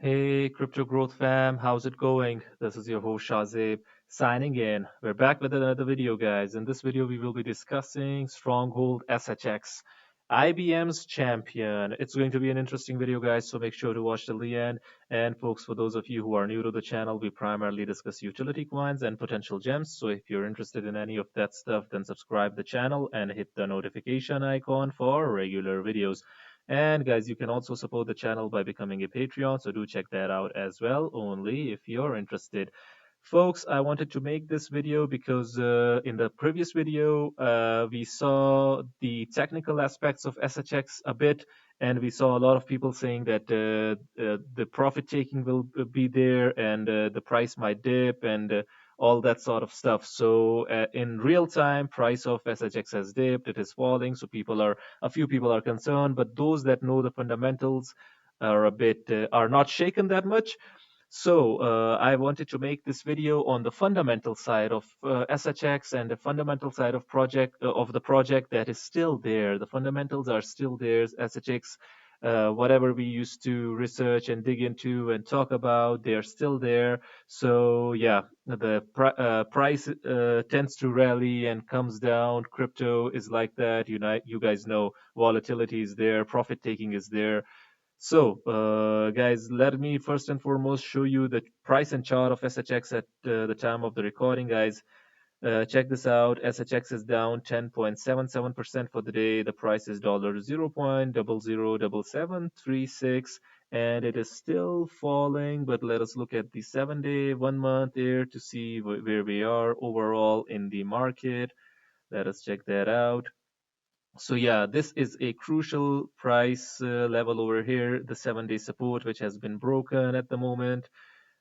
Hey, Crypto Growth fam, how's it going? This is your host Shazib signing in. We're back with another video, guys. In this video, we will be discussing Stronghold SHX, IBM's champion. It's going to be an interesting video, guys, so make sure to watch till the end. And folks, for those of you who are new to the channel, we primarily discuss utility coins and potential gems. So if you're interested in any of that stuff, then subscribe the channel and hit the notification icon for regular videos. And guys, you can also support the channel by becoming a Patreon, so do check that out as well, only if you're interested. Folks, I wanted to make this video because in the previous video, we saw the technical aspects of SHX a bit, and we saw a lot of people saying that the profit taking will be there and the price might dip and all that sort of stuff. So in real time, price of SHX has dipped, it is falling, so a few people are concerned, but those that know the fundamentals are a bit are not shaken that much. So I wanted to make this video on the fundamental side of SHX and the fundamental side of the project that is still there. The fundamentals are still there. SHX, whatever we used to research and dig into and talk about, they're still there. So yeah, the price tends to rally and comes down. Crypto is like that. You guys know volatility is there, profit taking is there. So, guys, let me first and foremost show you the price and chart of SHX at the time of the recording, guys. Check this out. SHX is down 10.77% for the day. The price is $0.007736, and it is still falling. But let us look at the 7-day, 1 month here to see where we are overall in the market. Let us check that out. So yeah, this is a crucial price level over here, the 7-day support, which has been broken at the moment.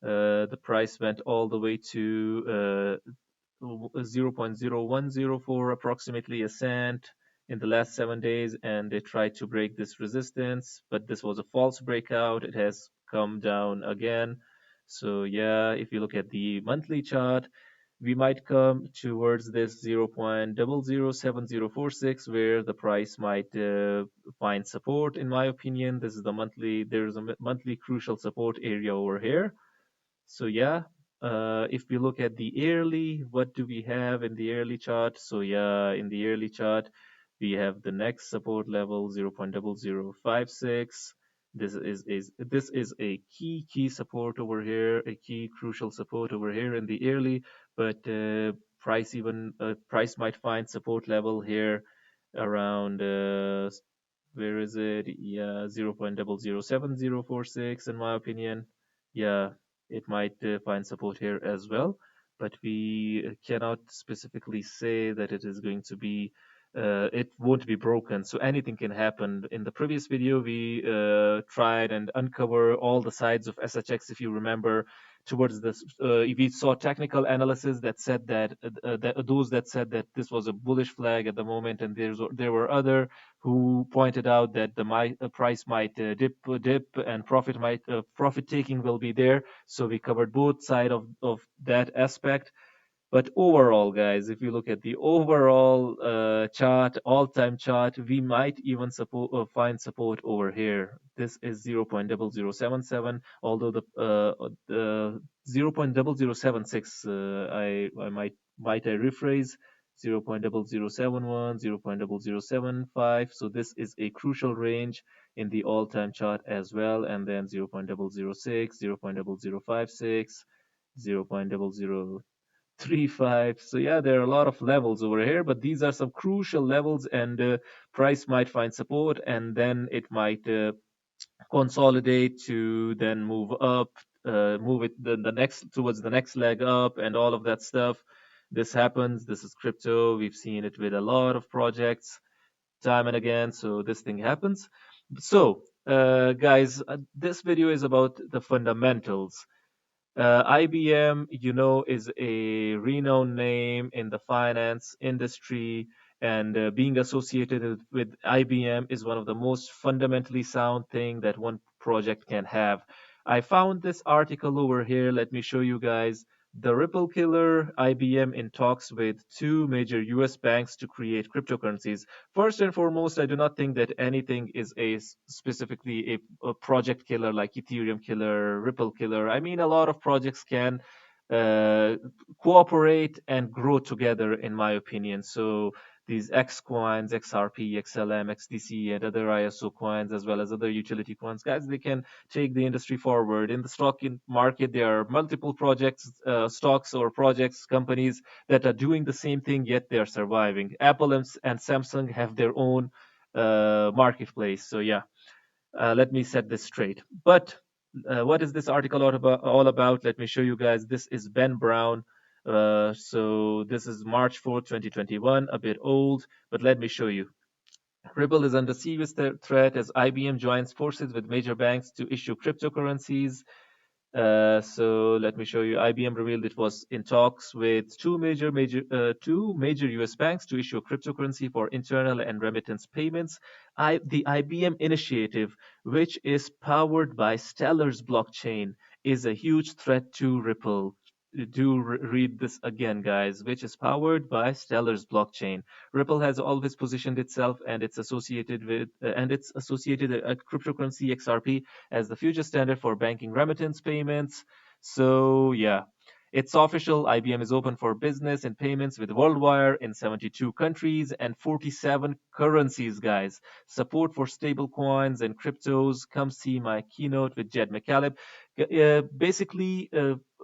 The price went all the way to 0.0104, approximately a cent in the last 7 days, and they tried to break this resistance, but this was a false breakout. It has come down again. So yeah, if you look at the monthly chart, we might come towards this 0.007046 where the price might find support. In my opinion, this is the monthly, there's a monthly crucial support area over here. So yeah, if we look at the yearly, what do we have in the yearly chart? So yeah, in the yearly chart, we have the next support level 0.0056. This is a key support over here, a key crucial support over here in the yearly, but price might find support level here around where is it? Yeah, 0.007046 in my opinion. Yeah, it might find support here as well, but we cannot specifically say that it is going to be it won't be broken, so anything can happen. In the previous video, we tried and uncover all the sides of SHX, if you remember. Towards this, we saw technical analysis that said that those that said that this was a bullish flag at the moment, and there were other who pointed out that the price might dip, and profit taking will be there. So we covered both sides of that aspect. But overall, guys, if you look at the overall chart, all-time chart, we might even find support over here. This is 0.0077, although the 0.0076, I might I rephrase, 0.0071, 0.0075. So this is a crucial range in the all-time chart as well, and then 0.006, 0.0056, 0.0035. So yeah, there are a lot of levels over here, but these are some crucial levels, and price might find support, and then it might consolidate to then move up, move it the next towards the next leg up, and all of that stuff. This happens. This is crypto. We've seen it with a lot of projects time and again. So this thing happens. So guys, this video is about the fundamentals. IBM, is a renowned name in the finance industry, and being associated with IBM is one of the most fundamentally sound thing that one project can have. I found this article over here. Let me show you guys The Ripple killer, IBM in talks with two major US banks to create cryptocurrencies. First and foremost, I do not think that anything is specifically a project killer like Ethereum killer, Ripple killer. I mean, a lot of projects can uh, cooperate and grow together, in my opinion. So these X coins, XRP, XLM, XDC, and other ISO coins, as well as other utility coins, guys, they can take the industry forward. In the market, there are multiple projects, stocks or projects, companies that are doing the same thing, yet they are surviving. Apple and Samsung have their own marketplace. So yeah, let me set this straight. But what is this article all about? Let me show you guys. This is Ben Brown. So this is March 4th, 2021, a bit old, but let me show you. Ripple is under serious threat as IBM joins forces with major banks to issue cryptocurrencies. So let me show you. IBM revealed it was in talks with two major U.S. banks to issue a cryptocurrency for internal and remittance payments. The IBM initiative, which is powered by Stellar's blockchain, is a huge threat to Ripple. Do read this again, guys, which is powered by Stellar's blockchain. Ripple has always positioned itself and its associated cryptocurrency XRP as the future standard for banking remittance payments. So yeah, it's official. IBM is open for business and payments with WorldWire in 72 countries and 47 currencies, guys. Support for stable coins and cryptos. Come see my keynote with Jed McCaleb. Basically,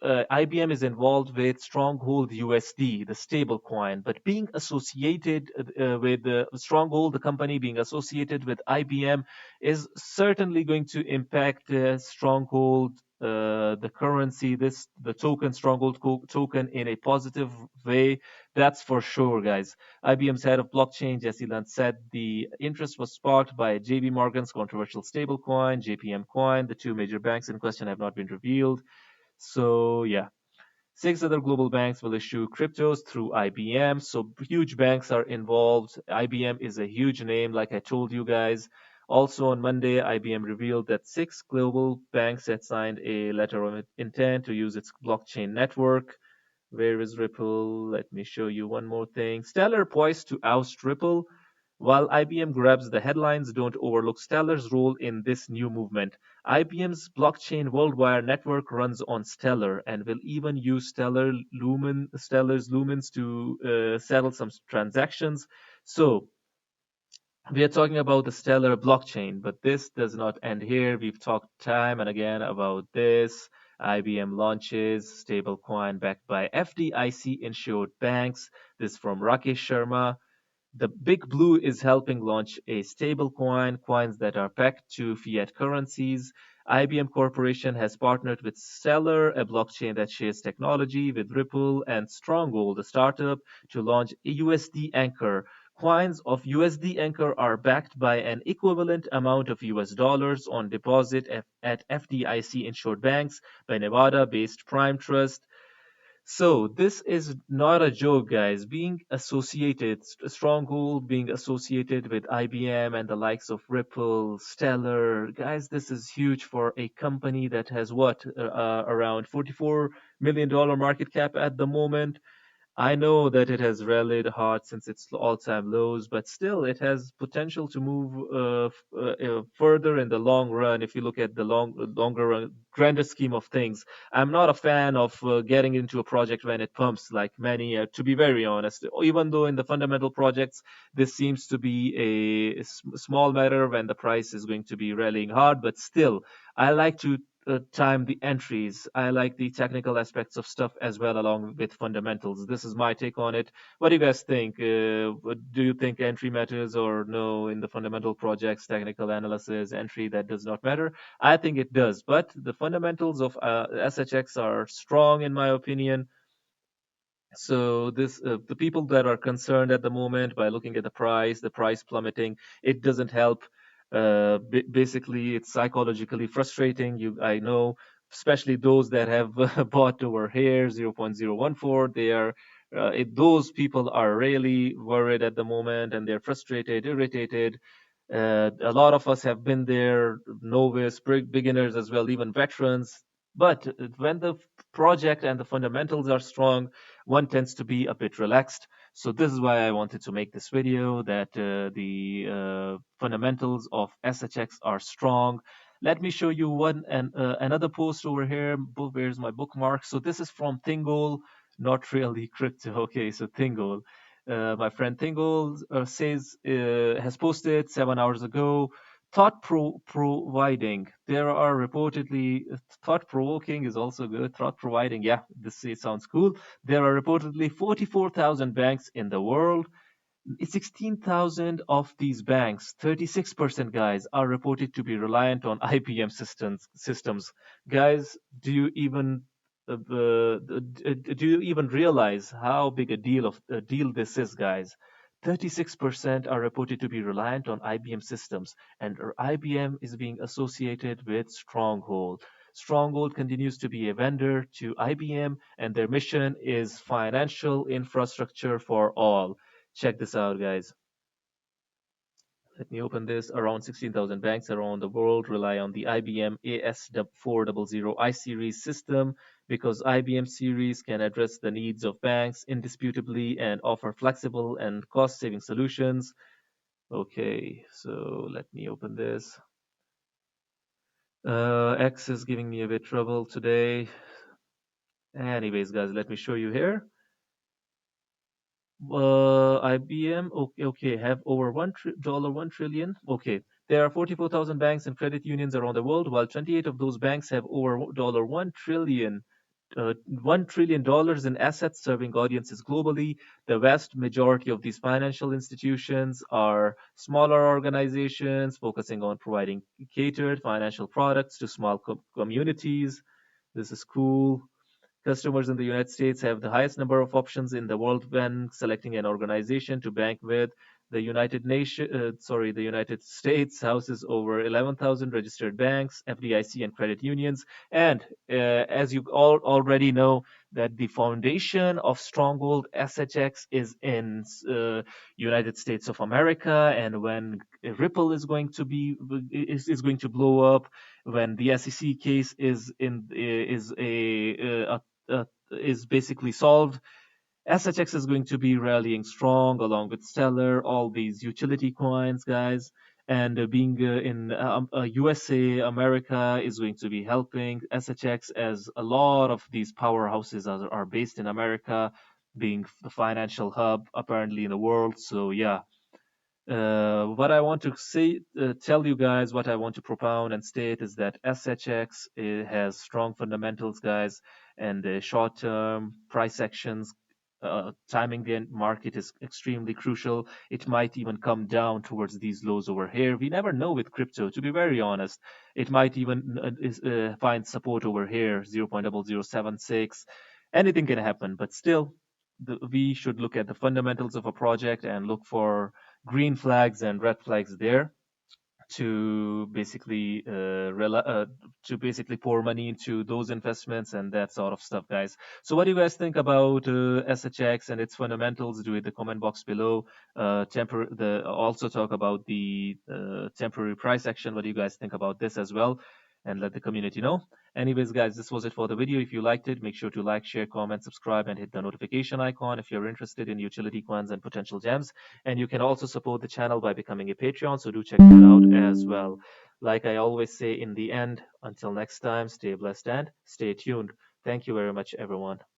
IBM is involved with Stronghold USD, the stable coin, but being associated with Stronghold, the company being associated with IBM, is certainly going to impact Stronghold, the currency, the token, Stronghold token, in a positive way. That's for sure, guys. IBM's head of blockchain, Jesse Lunt, said the interest was sparked by JP Morgan's controversial stablecoin, JPM coin. The two major banks in question have not been revealed. So yeah, six other global banks will issue cryptos through IBM. So huge banks are involved. IBM is a huge name, like I told you guys. Also on Monday, IBM revealed that six global banks had signed a letter of intent to use its blockchain network. Where is Ripple? Let me show you one more thing. Stellar poised to oust Ripple. While IBM grabs the headlines, don't overlook Stellar's role in this new movement. IBM's blockchain WorldWire network runs on Stellar and will even use Stellar's lumens to settle some transactions. So we are talking about the Stellar blockchain, but this does not end here. We've talked time and again about this. IBM launches stablecoin backed by FDIC insured banks. This from Rakesh Sharma. The Big Blue is helping launch a stablecoin, coins that are pegged to fiat currencies. IBM Corporation has partnered with Stellar, a blockchain that shares technology with Ripple and Stronghold, a startup, to launch a USD Anchor. Coins of USD Anchor are backed by an equivalent amount of US dollars on deposit at FDIC insured banks by Nevada-based Prime Trust. So this is not a joke, guys. Being associated, Stronghold being associated with IBM and the likes of Ripple, Stellar, guys, this is huge for a company that has around $44 million market cap at the moment. I know that it has rallied hard since its all-time lows, but still it has potential to move further in the long run if you look at the longer run, grander scheme of things. I'm not a fan of getting into a project when it pumps like many, to be very honest. Even though in the fundamental projects, this seems to be a small matter when the price is going to be rallying hard, but still, I like to time the entries. I like the technical aspects of stuff as well, along with fundamentals. This is my take on it. What do you guys think? Do you think entry matters or no in the fundamental projects, technical analysis, entry that does not matter? I think it does, but the fundamentals of SHX are strong in my opinion. So the people that are concerned at the moment by looking at the price plummeting, it doesn't help. Basically, it's psychologically frustrating. I know, especially those that have bought over here 0.014. Those people are really worried at the moment, and they're frustrated, irritated. A lot of us have been there, novice, beginners as well, even veterans. But when the project and the fundamentals are strong, one tends to be a bit relaxed. So this is why I wanted to make this video, that the fundamentals of SHX are strong. Let me show you another post over here. Where's my bookmark? So this is from Thingol, not really crypto. Okay, so Thingol. My friend Thingol has posted 7 hours ago. Thought providing. There are reportedly thought provoking is also good. Thought providing. Yeah, it sounds cool. There are reportedly 44,000 banks in the world. 16,000 of these banks, 36% guys, are reported to be reliant on IBM systems. Guys, do you even realize how big a deal this is, guys? 36% are reported to be reliant on IBM systems, and IBM is being associated with Stronghold. Stronghold continues to be a vendor to IBM, and their mission is financial infrastructure for all. Check this out, guys. Let me open this. Around 16,000 banks around the world rely on the IBM AS400 I-Series system because IBM series can address the needs of banks indisputably and offer flexible and cost-saving solutions. Okay, so let me open this. X is giving me a bit trouble today. Anyways, guys, let me show you here. IBM, okay, have over $1 trillion. Okay, there are 44,000 banks and credit unions around the world, while 28 of those banks have over $1 trillion. $1 trillion in assets serving audiences globally. The vast majority of these financial institutions are smaller organizations focusing on providing catered financial products to small communities. This is cool. Customers in the United States have the highest number of options in the world when selecting an organization to bank with. The United States houses over 11,000 registered banks, FDIC, and credit unions. And as you all already know, that the foundation of Stronghold SHX is in United States of America. And when Ripple is going to blow up, when the SEC case is basically solved, SHX is going to be rallying strong along with Stellar, all these utility coins, guys. And being in USA, America is going to be helping SHX, as a lot of these powerhouses are based in America, being the financial hub apparently in the world. So yeah, what I want to tell you guys, what I want to propound and state is that SHX has strong fundamentals, guys, and the short-term price actions. Timing the market is extremely crucial. It might even come down towards these lows over here. We never know with crypto, to be very honest. It might even find support over here, 0.0076. Anything can happen, but still, we should look at the fundamentals of a project and look for green flags and red flags there to basically pour money into those investments and that sort of stuff, guys. So what do you guys think about SHX and its fundamentals? Do it in the comment box below. Also talk about the temporary price action. What do you guys think about this as well? And let the community know. Anyways, guys, this was it for the video. If you liked it, make sure to like, share, comment, subscribe, and hit the notification icon if you're interested in utility coins and potential gems. And you can also support the channel by becoming a Patreon, so do check that out as well. Like I always say in the end, until next time, stay blessed and stay tuned. Thank you very much, everyone.